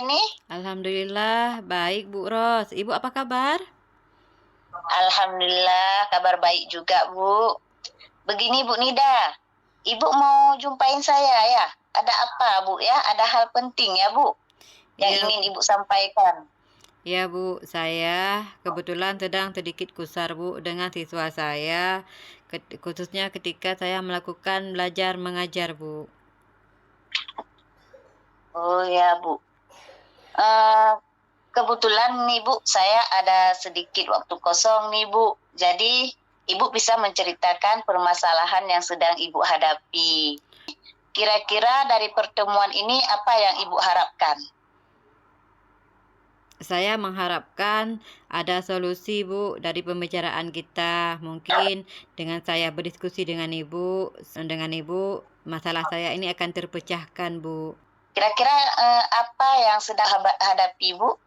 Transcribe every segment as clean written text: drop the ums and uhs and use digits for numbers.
ini? Alhamdulillah, baik Bu Ros. Ibu apa kabar? Alhamdulillah, kabar baik juga, Bu. Begini, Bu Nida. Ibu mau jumpain saya ya? Ada apa, Bu ya? Ada hal penting ya, Bu, yang Ya, ingin Ibu sampaikan. ya Bu, saya kebetulan sedang sedikit kusar Bu dengan siswa saya, khususnya ketika saya melakukan belajar mengajar Bu. Oh ya, Bu. Eh, Kebetulan nih, Bu, saya ada sedikit waktu kosong nih, Bu. Jadi, Ibu bisa menceritakan permasalahan yang sedang Ibu hadapi. Kira-kira dari pertemuan ini apa yang Ibu harapkan? Saya mengharapkan ada solusi Bu dari pembicaraan kita. Mungkin dengan saya berdiskusi dengan Ibu, masalah saya ini akan terpecahkan Bu. Kira-kira apa yang sedang hadapi, Bu?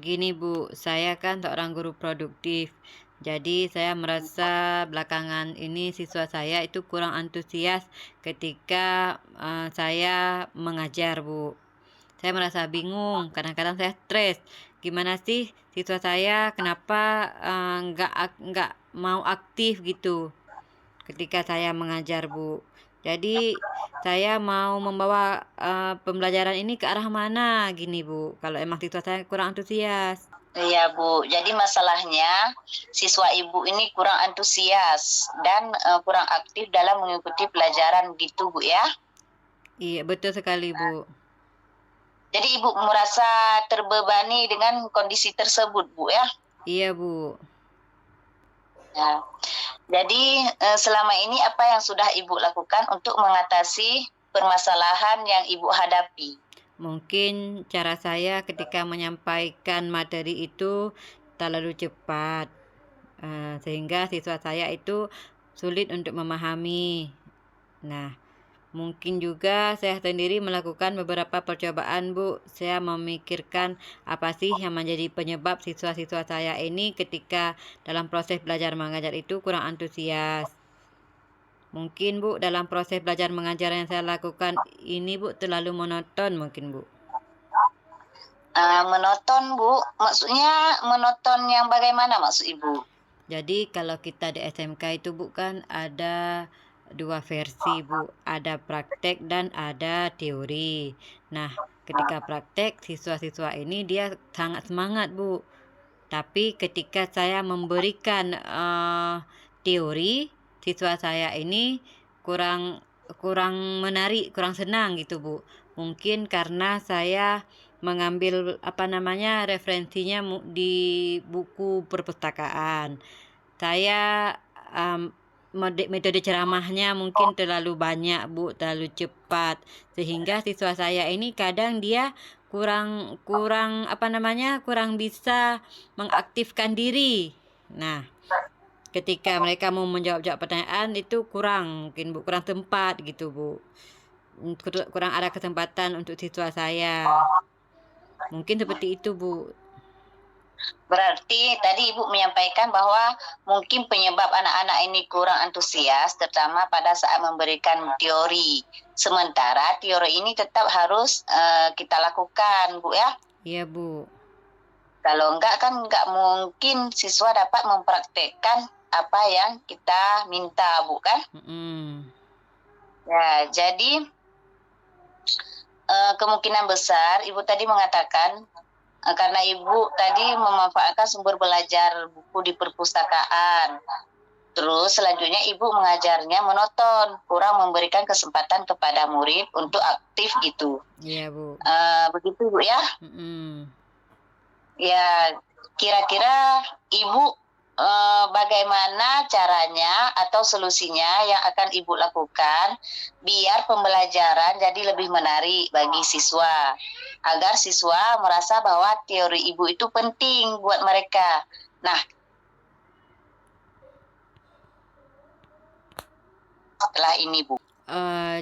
Gini Bu, saya kan seorang guru produktif. Jadi saya merasa belakangan ini siswa saya itu kurang antusias ketika saya mengajar Bu. Saya merasa bingung, kadang-kadang saya stres. Gimana sih siswa saya kenapa nggak mau aktif gitu ketika saya mengajar Bu. Jadi saya mau membawa pembelajaran ini ke arah mana gini Bu, kalau emang siswa saya kurang antusias. Iya, Bu. Jadi masalahnya siswa Ibu ini kurang antusias dan kurang aktif dalam mengikuti pelajaran gitu, Bu ya. Iya, betul sekali Bu. Jadi Ibu merasa terbebani dengan kondisi tersebut, Bu ya. Iya Bu. Ya. Jadi selama ini apa yang sudah Ibu lakukan untuk mengatasi permasalahan yang Ibu hadapi? Mungkin cara saya ketika menyampaikan materi itu terlalu cepat, sehingga siswa saya itu sulit untuk memahami. Nah, mungkin juga saya sendiri melakukan beberapa percobaan, Bu. Saya memikirkan apa sih yang menjadi penyebab siswa-siswa saya ini ketika dalam proses belajar mengajar itu kurang antusias. Mungkin, Bu, dalam proses belajar mengajar yang saya lakukan ini, Bu, terlalu monoton mungkin, Bu. Menonton, Bu. Maksudnya menonton yang bagaimana maksud Ibu? Jadi kalau kita di SMK itu bukan ada dua versi Bu, ada praktek dan ada teori. Nah, ketika praktek siswa-siswa ini dia sangat semangat Bu. Tapi ketika saya memberikan teori, siswa saya ini kurang kurang menarik, kurang senang gitu Bu. Mungkin karena saya mengambil referensinya di buku perpustakaan. Saya metode ceramahnya mungkin terlalu banyak Bu, terlalu cepat, sehingga siswa saya ini kadang dia kurang kurang kurang bisa mengaktifkan diri. Nah, ketika mereka mau menjawab pertanyaan itu kurang mungkin Bu, kurang tempat gitu Bu, kurang ada kesempatan untuk siswa saya, mungkin seperti itu Bu. Berarti tadi Ibu menyampaikan bahwa mungkin penyebab anak-anak ini kurang antusias terutama pada saat memberikan teori. Sementara teori ini tetap harus kita lakukan, Bu ya. Iya Bu. Kalau enggak kan enggak mungkin siswa dapat mempraktekkan apa yang kita minta, Bu kan? Ya, jadi kemungkinan besar Ibu tadi mengatakan karena Ibu tadi memanfaatkan sumber belajar buku di perpustakaan. Terus selanjutnya Ibu mengajarnya monoton, kurang memberikan kesempatan kepada murid untuk aktif gitu. Iya Bu. Begitu Bu ya? Ya, kira-kira Ibu bagaimana caranya atau solusinya yang akan Ibu lakukan biar pembelajaran jadi lebih menarik bagi siswa, agar siswa merasa bahwa teori Ibu itu penting buat mereka. Nah, setelah ini Bu.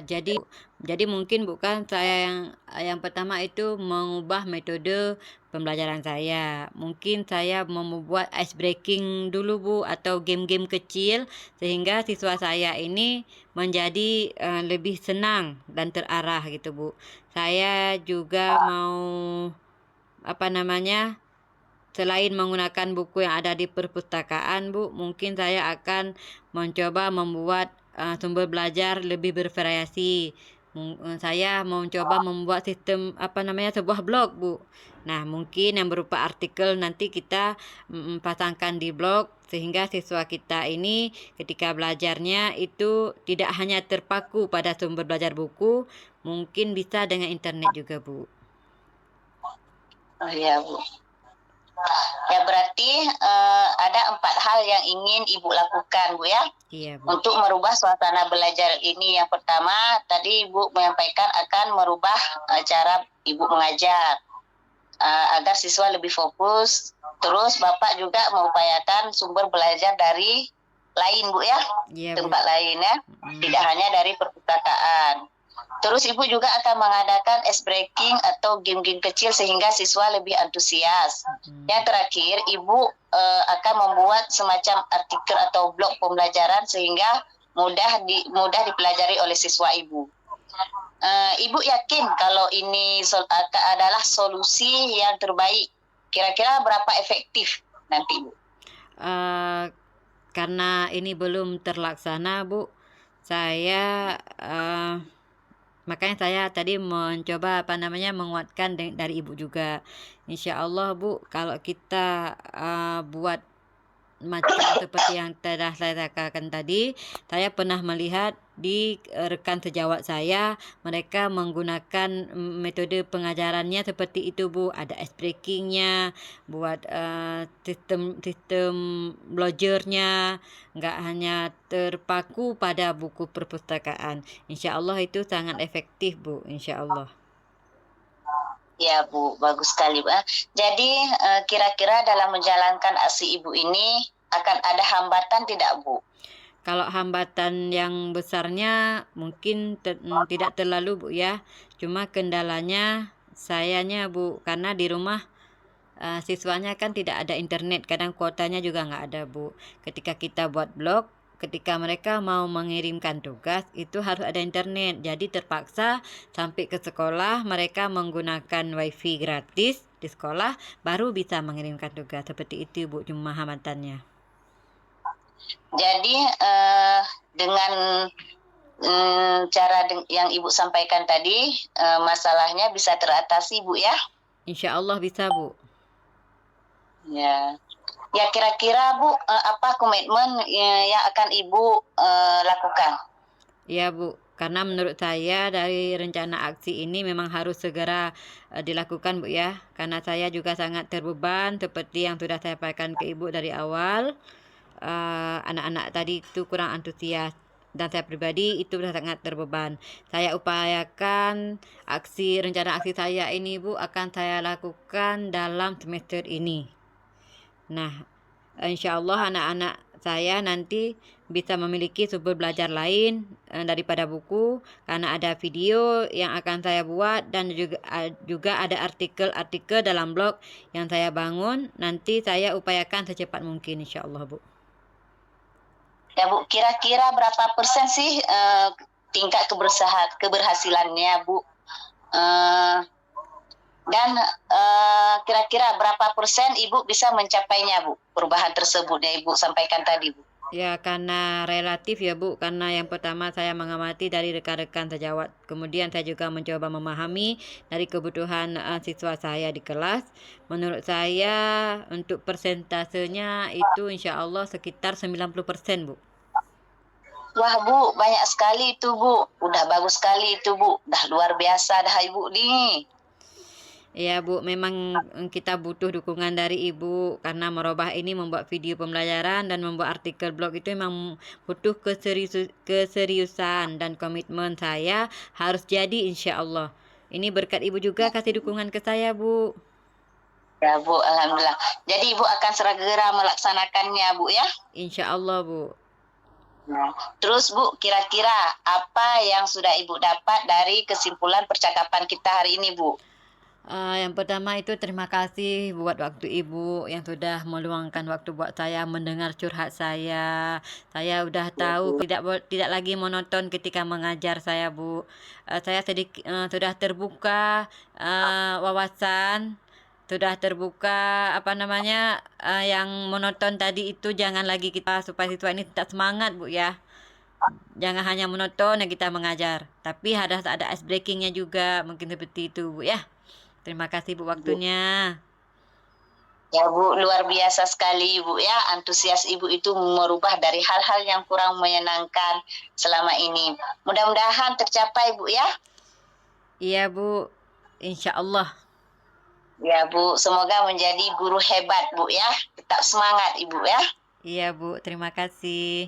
Jadi Jadi mungkin bukan saya yang pertama itu mengubah metode pembelajaran saya. Mungkin saya membuat ice breaking dulu Bu, atau game-game kecil sehingga siswa saya ini menjadi lebih senang dan terarah gitu Bu. Saya juga mau selain menggunakan buku yang ada di perpustakaan Bu, mungkin saya akan mencoba membuat sumber belajar lebih bervariasi. Saya mau coba membuat sistem sebuah blog Bu. Nah, mungkin yang berupa artikel nanti kita pasangkan di blog sehingga siswa kita ini ketika belajarnya itu tidak hanya terpaku pada sumber belajar buku, mungkin bisa dengan internet juga Bu. Oh iya Bu. Ya berarti ada 4 hal yang ingin Ibu lakukan Bu ya. Iya Bu. Untuk merubah suasana belajar ini. Yang pertama tadi Ibu menyampaikan akan merubah cara Ibu mengajar agar siswa lebih fokus. Terus Bapak juga mengupayakan sumber belajar dari lain Bu ya, Iya Bu. tempat lain ya, tidak hanya dari perpustakaan. Terus Ibu juga akan mengadakan ice breaking atau game-game kecil sehingga siswa lebih antusias. Yang terakhir, Ibu akan membuat semacam artikel atau blog pembelajaran sehingga mudah dipelajari oleh siswa Ibu. Ibu yakin kalau ini adalah solusi yang terbaik? Kira-kira berapa efektif nanti Bu? Karena ini belum terlaksana Bu, saya makanya saya tadi mencoba menguatkan dari Ibu juga. Insya Allah Bu, kalau kita buat macam seperti yang telah saya katakan tadi, saya pernah melihat di rekan sejawat saya, mereka menggunakan metode pengajarannya seperti itu Bu. Ada ice breakingnya, buat sistem belajarnya, nggak hanya terpaku pada buku perpustakaan. Insya Allah itu sangat efektif Bu, insya Allah. Ya Bu, bagus sekali Bu. Jadi kira-kira dalam menjalankan aksi Ibu ini akan ada hambatan tidak Bu? Kalau hambatan yang besarnya mungkin tidak terlalu Bu ya. Cuma kendalanya sayanya Bu, karena di rumah siswanya kan tidak ada internet, kadang kuotanya juga nggak ada Bu. Ketika kita buat blog, ketika mereka mau mengirimkan tugas itu harus ada internet, jadi terpaksa sampai ke sekolah mereka menggunakan wifi gratis di sekolah baru bisa mengirimkan tugas. Seperti itu Bu, cuma hambatannya. Jadi dengan cara yang Ibu sampaikan tadi, masalahnya bisa teratasi Bu ya? Insya Allah bisa Bu. Ya. Ya kira-kira Bu, apa komitmen yang akan Ibu lakukan? Ya Bu, karena menurut saya dari rencana aksi ini memang harus segera dilakukan Bu ya. Karena saya juga sangat terbeban seperti yang sudah saya sampaikan ke Ibu dari awal. Anak-anak tadi itu kurang antusias dan saya pribadi itu sudah sangat terbeban. Saya upayakan rencana aksi saya ini Bu akan saya lakukan dalam semester ini. Nah, insya Allah anak-anak saya nanti bisa memiliki sumber belajar lain daripada buku, karena ada video yang akan saya buat dan juga ada artikel-artikel dalam blog yang saya bangun. Nanti saya upayakan secepat mungkin insya Allah Bu. Ya Bu, kira-kira berapa persen sih tingkat keberhasilannya Bu? Dan kira-kira berapa persen Ibu bisa mencapainya Bu, perubahan tersebut yang Ibu sampaikan tadi Bu? Ya karena relatif ya Bu, karena yang pertama saya mengamati dari rekan-rekan sejawat, kemudian saya juga mencoba memahami dari kebutuhan siswa saya di kelas. Menurut saya untuk persentasenya itu insya Allah sekitar 90% Bu. Wah Bu, banyak sekali itu Bu, udah bagus sekali itu Bu, udah luar biasa dah Ibu nih. Ya Bu, memang kita butuh dukungan dari Ibu karena merubah ini, membuat video pembelajaran dan membuat artikel blog itu memang butuh keseriusan dan komitmen saya harus jadi insya Allah. Ini berkat Ibu juga kasih dukungan ke saya Bu. Ya Bu, Alhamdulillah. Jadi Ibu akan segera melaksanakannya Bu ya? Insya Allah Bu. Nah, terus Bu, kira-kira apa yang sudah Ibu dapat dari kesimpulan percakapan kita hari ini, Bu? Yang pertama itu terima kasih buat waktu Ibu yang sudah meluangkan waktu buat saya mendengar curhat saya. Saya udah Ya, tahu Bu. tidak lagi monoton ketika mengajar saya, Bu. Saya sudah terbuka wawasan, sudah terbuka apa namanya yang monoton tadi itu jangan lagi kita supaya siswa ini tetap semangat, Bu ya. Jangan hanya monoton yang kita mengajar, tapi harus ada ice breakingnya juga, mungkin seperti itu, Bu ya. Terima kasih Bu Bu. waktunya. Ya Bu, luar biasa sekali Bu ya, antusias Ibu itu merubah dari hal-hal yang kurang menyenangkan selama ini. Mudah-mudahan tercapai Bu ya. Iya Bu, insya Allah. Ya Bu, semoga menjadi guru hebat Bu ya. Tetap semangat Ibu ya. Iya Bu, terima kasih.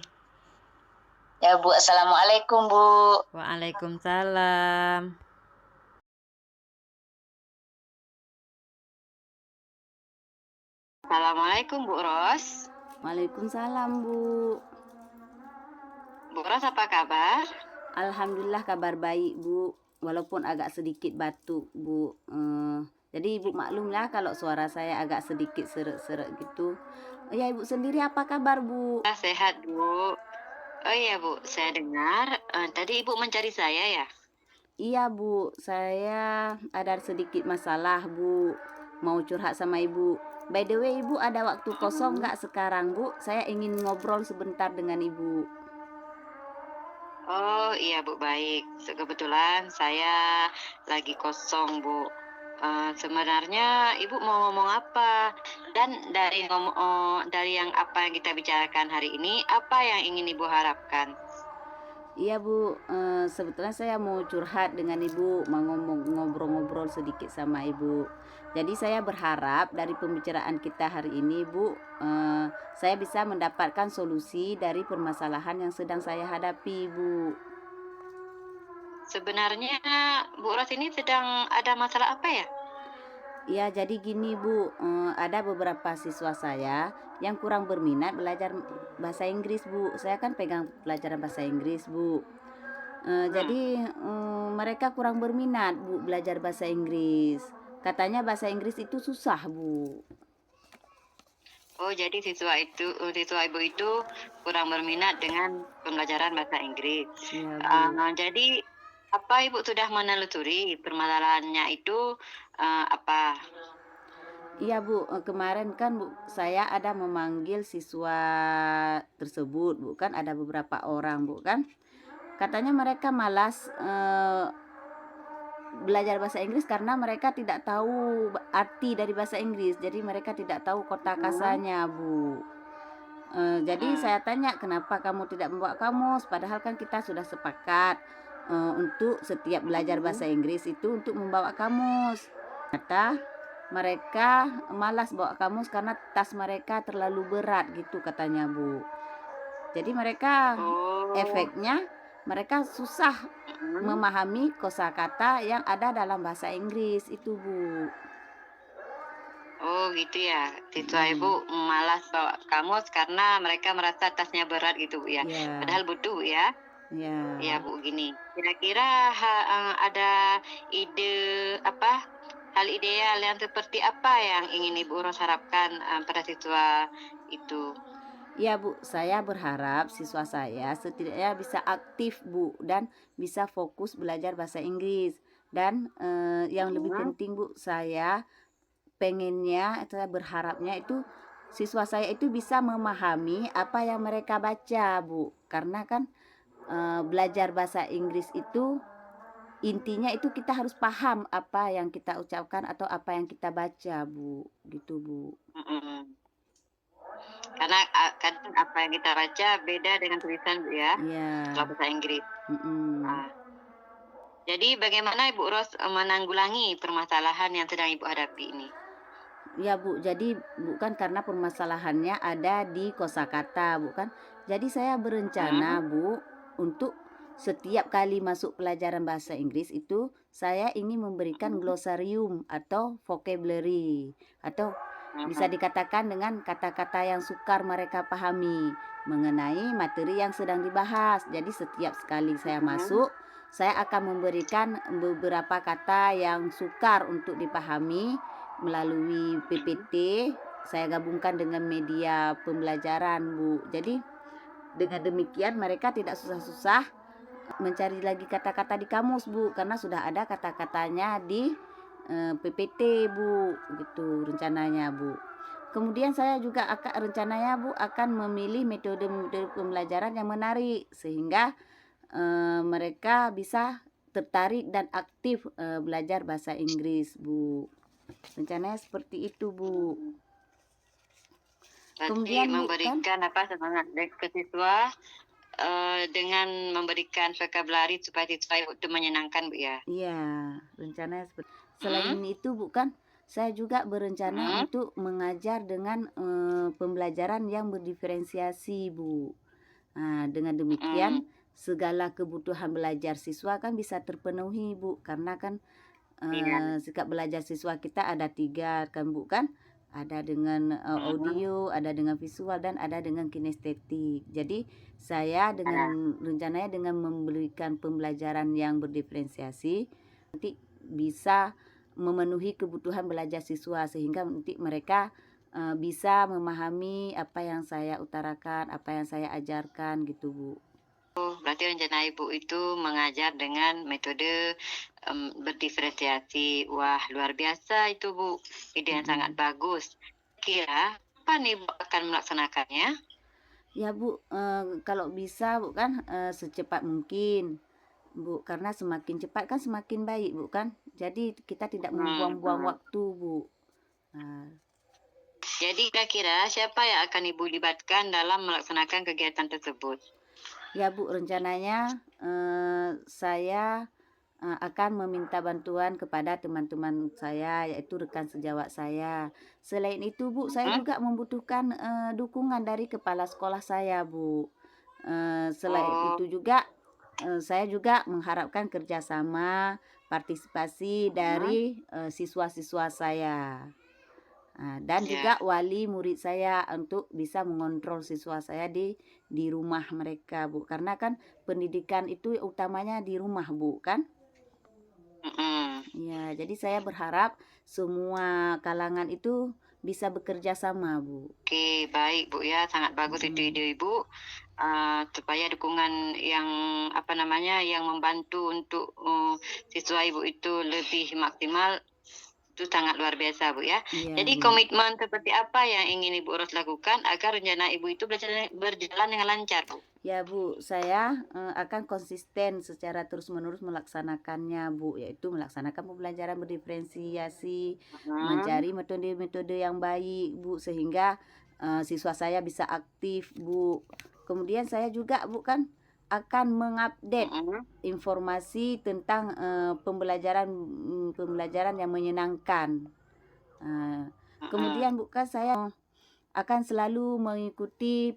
Ya Bu, Assalamualaikum Bu. Waalaikumsalam. Assalamualaikum Bu Ros. Waalaikumsalam Bu. Bu Ros apa kabar? Alhamdulillah kabar baik Bu. Walaupun agak sedikit batuk Bu. Jadi Ibu maklum lah kalau suara saya agak sedikit seret-seret gitu. Ya Ibu sendiri apa kabar Bu? Sehat Bu. Oh iya Bu, saya dengar tadi Ibu mencari saya ya? Iya Bu, saya ada sedikit masalah Bu. Mau curhat sama Ibu. By the way Ibu ada waktu kosong nggak sekarang Bu? Saya ingin ngobrol sebentar dengan Ibu. Oh iya Bu, baik. Kebetulan saya lagi kosong Bu. Sebenarnya Ibu mau ngomong apa? Dan dari yang apa yang kita bicarakan hari ini, apa yang ingin Ibu harapkan? Iya Bu, sebetulnya saya mau curhat dengan Ibu, mau ngobrol-ngobrol sedikit sama Ibu. Jadi saya berharap dari pembicaraan kita hari ini Bu, saya bisa mendapatkan solusi dari permasalahan yang sedang saya hadapi Bu. Sebenarnya Bu Ros ini sedang ada masalah apa ya? Iya jadi gini Bu, ada beberapa siswa saya yang kurang berminat belajar bahasa Inggris Bu. Saya kan pegang pelajaran bahasa Inggris Bu. Jadi mereka kurang berminat Bu belajar bahasa Inggris. Katanya bahasa Inggris itu susah Bu. Oh, jadi siswa Ibu itu kurang berminat dengan pembelajaran bahasa Inggris. Iya Bu. Jadi apa Ibu sudah menelusuri permasalahannya itu apa? Iya Bu, kemarin kan Bu saya ada memanggil siswa tersebut Bu kan ada beberapa orang Bu kan. Katanya mereka malas belajar bahasa Inggris karena mereka tidak tahu arti dari bahasa Inggris. Jadi mereka tidak tahu kotakasanya Bu. Jadi saya tanya kenapa kamu tidak membawa kamus, padahal kan kita sudah sepakat untuk setiap belajar bahasa Inggris itu untuk membawa kamus. Ternyata mereka malas bawa kamus karena tas mereka terlalu berat gitu katanya Bu. Jadi mereka Oh, efeknya mereka susah memahami kosakata yang ada dalam bahasa Inggris itu Bu. oh gitu ya. Siswa Mm. Ibu malas bawa kamus karena mereka merasa tasnya berat gitu Bu ya. Ya, Padahal butuh Bu ya. ya. Ya Bu, gini. Kira-kira ada ide apa? Hal ideal yang seperti apa yang ingin Ibu Ros harapkan pada siswa itu? Ya Bu, saya berharap siswa saya setidaknya bisa aktif Bu dan bisa fokus belajar bahasa Inggris. Dan yang lebih penting Bu, saya pengennya, saya berharapnya itu siswa saya itu bisa memahami apa yang mereka baca Bu. Karena kan belajar bahasa Inggris itu intinya itu kita harus paham apa yang kita ucapkan atau apa yang kita baca Bu. Gitu Bu. Mm-mm. Karena kadang apa yang kita baca beda dengan tulisan Bu ya, Iya. kalau bahasa Inggris. Mm-mm. Jadi bagaimana Ibu Ros menanggulangi permasalahan yang sedang Ibu hadapi ini? Ya Bu, jadi bukan karena permasalahannya ada di kosakata bukan. Jadi saya berencana Bu untuk setiap kali masuk pelajaran bahasa Inggris itu saya ingin memberikan glosarium atau vocabulary atau Bisa dikatakan dengan kata-kata yang sukar mereka pahami mengenai materi yang sedang dibahas. Jadi setiap sekali saya masuk, saya akan memberikan beberapa kata yang sukar untuk dipahami melalui PPT. Saya gabungkan dengan media pembelajaran, Bu. Jadi dengan demikian mereka tidak susah-susah mencari lagi kata-kata di kamus, Bu, karena sudah ada kata-katanya di PPT, Bu, gitu rencananya, Bu. Kemudian saya juga rencananya, Bu, akan memilih metode-metode pembelajaran yang menarik sehingga mereka bisa tertarik dan aktif belajar bahasa Inggris, Bu. Rencananya seperti itu, Bu. Berarti Kemudian, Bu, kan memberikan semangat ke siswa dengan memberikan vocabulary supaya siswa itu menyenangkan, Bu ya. iya, rencananya seperti selain itu, Bu, kan saya juga berencana untuk mengajar dengan pembelajaran yang berdiferensiasi, Bu. Nah, dengan demikian segala kebutuhan belajar siswa kan bisa terpenuhi, Bu, karena kan Iya. sikap belajar siswa kita ada 3 kan, Bu, kan? Ada dengan audio, ada dengan visual, dan ada dengan kinestetik. Jadi saya dengan rencananya dengan memberikan pembelajaran yang berdiferensiasi nanti bisa memenuhi kebutuhan belajar siswa sehingga nanti mereka bisa memahami apa yang saya utarakan, apa yang saya ajarkan gitu, Bu. Berarti rencana Ibu itu mengajar dengan metode berdiferensiasi. Wah, luar biasa itu, Bu. Ide yang sangat bagus. Kira kapan Ibu akan melaksanakannya? Ya, Bu, kalau bisa, Bu, kan secepat mungkin, Bu, karena semakin cepat kan semakin baik, Bu, kan. Jadi kita tidak membuang-buang waktu, Bu. Nah, Jadi kira-kira siapa yang akan Ibu libatkan dalam melaksanakan kegiatan tersebut? ya, Bu, rencananya saya akan meminta bantuan kepada teman-teman saya, yaitu rekan sejawat saya. Selain itu, Bu, saya juga membutuhkan dukungan dari kepala sekolah saya, Bu. Selain itu juga saya juga mengharapkan kerjasama partisipasi dari siswa-siswa saya. Dan juga wali murid saya untuk bisa mengontrol siswa saya di rumah mereka, Bu. Karena kan pendidikan itu utamanya di rumah, Bu, kan? Ya, jadi saya berharap semua kalangan itu bisa bekerja sama, Bu. Oke, baik Bu ya, sangat bagus itu ide Ibu. Supaya dukungan yang yang membantu untuk siswa Ibu itu lebih maksimal itu sangat luar biasa Bu ya. Iya, Jadi Bu. komitmen seperti apa yang ingin Ibu Ros lakukan agar rencana Ibu itu berjalan dengan lancar Bu? Ya, Bu, saya akan konsisten secara terus-menerus melaksanakannya, Bu, yaitu melaksanakan pembelajaran berdiferensiasi, mencari metode-metode yang baik, Bu, sehingga siswa saya bisa aktif, Bu. Kemudian saya juga, Bu, kan akan mengupdate informasi tentang pembelajaran yang menyenangkan. Kemudian, Bu, kan saya akan selalu mengikuti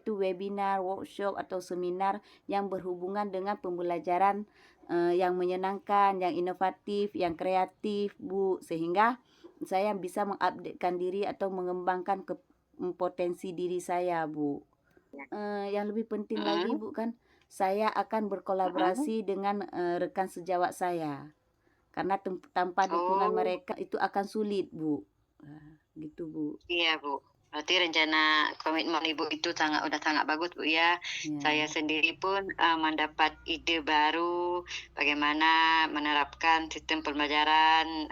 webinar, workshop atau seminar yang berhubungan dengan pembelajaran yang menyenangkan, yang inovatif, yang kreatif, Bu, sehingga saya bisa mengupdatekan diri atau mengembangkan potensi diri saya, Bu. Yang lebih penting lagi, Bu, kan saya akan berkolaborasi dengan rekan sejawat saya. Karena tanpa dukungan mereka itu akan sulit, Bu. Gitu, Bu. Iya Bu. Berarti rencana komitmen Ibu itu udah sangat bagus Bu ya. Saya sendiri pun mendapat ide baru bagaimana menerapkan sistem pembelajaran.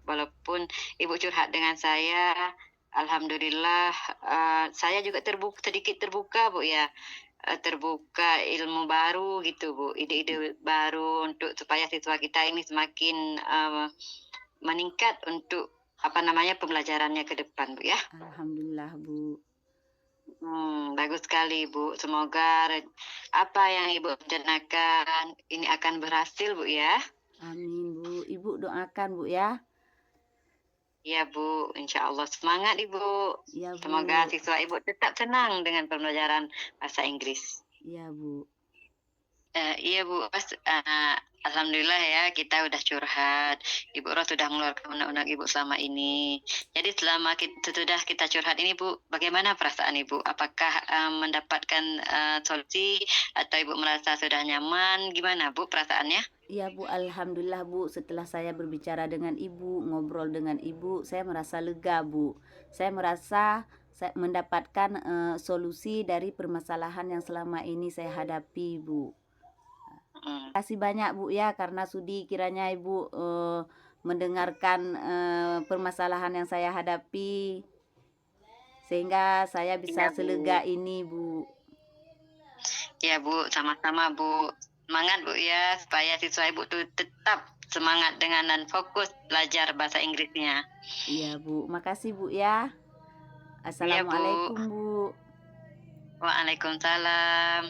Walaupun Ibu curhat dengan saya, alhamdulillah saya juga sedikit terbuka Bu ya. Terbuka ilmu baru gitu Bu, ide-ide baru untuk supaya siswa kita ini semakin meningkat untuk pembelajarannya ke depan Bu ya. Alhamdulillah, Bu. Bagus sekali Bu. Semoga apa yang Ibu rencanakan ini akan berhasil Bu ya. Amin, Bu. Ibu doakan, Bu, ya. Iya Bu, insya Allah semangat Ibu. Ya, Bu. Semoga siswa Ibu tetap senang dengan pembelajaran bahasa Inggris. Iya, Bu. Iya Bu, alhamdulillah ya kita udah curhat. Ibu Ros sudah mengeluarkan undang-undang Ibu selama ini. Jadi selama sudah kita curhat ini Bu, bagaimana perasaan Ibu? Apakah mendapatkan solusi atau Ibu merasa sudah nyaman? Gimana Bu perasaannya? Iya Bu, alhamdulillah Bu, setelah saya berbicara dengan Ibu, ngobrol dengan Ibu, saya merasa lega Bu. Saya merasa saya mendapatkan solusi dari permasalahan yang selama ini saya hadapi Bu. Mm. Terima kasih banyak Bu ya, karena sudi kiranya Ibu mendengarkan permasalahan yang saya hadapi, sehingga saya bisa Iya Bu. selega ini Bu. Ya Bu, sama-sama Bu. Semangat Bu ya, supaya siswa Ibu tuh tetap semangat dengan dan fokus belajar bahasa Inggrisnya. Iya Bu, makasih Bu ya. Iya Bu. Assalamualaikum Bu. Waalaikumsalam.